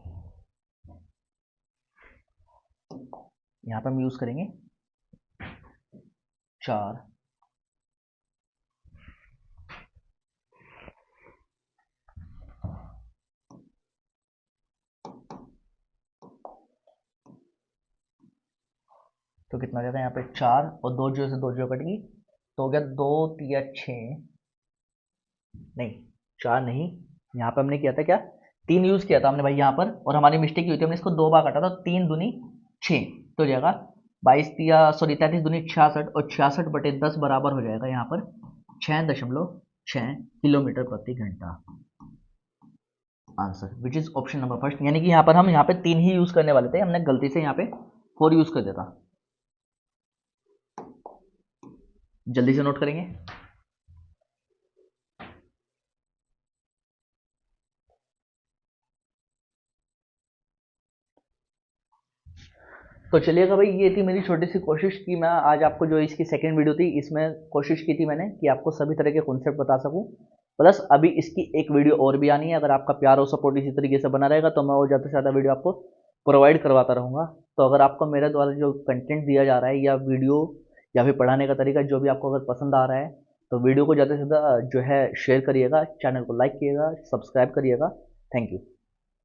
यहाँ पे हम यूज करेंगे 4। तो कितना हो जाएगा यहाँ पे 4, और 2 जीरो से 2 जीरो कटेगी, तो हो गया 2 तिया 6, नहीं 4 नहीं, यहाँ पे हमने किया था क्या, 3 यूज किया था हमने भाई यहाँ पर, और हमारी मिस्टेक हुई थी, हमने इसको 2 बार काटा था, 3 दूनी 6, तो हो जाएगा 33 दूनी 66, और 66 बटे 10 बराबर हो जाएगा यहाँ पर 6.6 किलोमीटर प्रति घंटा। Answer which is option number first. यानी कि यहाँ पर हम यहाँ पे 3 ही यूज करने वाले थे, हमने गलती से यहाँ पे 4 यूज कर दिया था। जल्दी से नोट करेंगे। तो चलिएगा भाई, ये थी मेरी छोटी सी कोशिश कि मैं आज आपको जो इसकी सेकंड वीडियो थी इसमें कोशिश की थी मैंने कि आपको सभी तरह के कॉन्सेप्ट बता सकूं। प्लस अभी इसकी एक वीडियो और भी आनी है। अगर आपका प्यार और सपोर्ट इसी तरीके से बना रहेगा तो मैं और ज़्यादा से ज़्यादा वीडियो आपको प्रोवाइड करवाता रहूँगा। तो अगर आपको मेरे द्वारा जो कंटेंट दिया जा रहा है या वीडियो या फिर पढ़ाने का तरीका जो भी आपको अगर पसंद आ रहा है तो वीडियो को ज़्यादा से ज़्यादा जो है शेयर करिएगा, चैनल को लाइक करिएगा, सब्सक्राइब करिएगा। Thank you.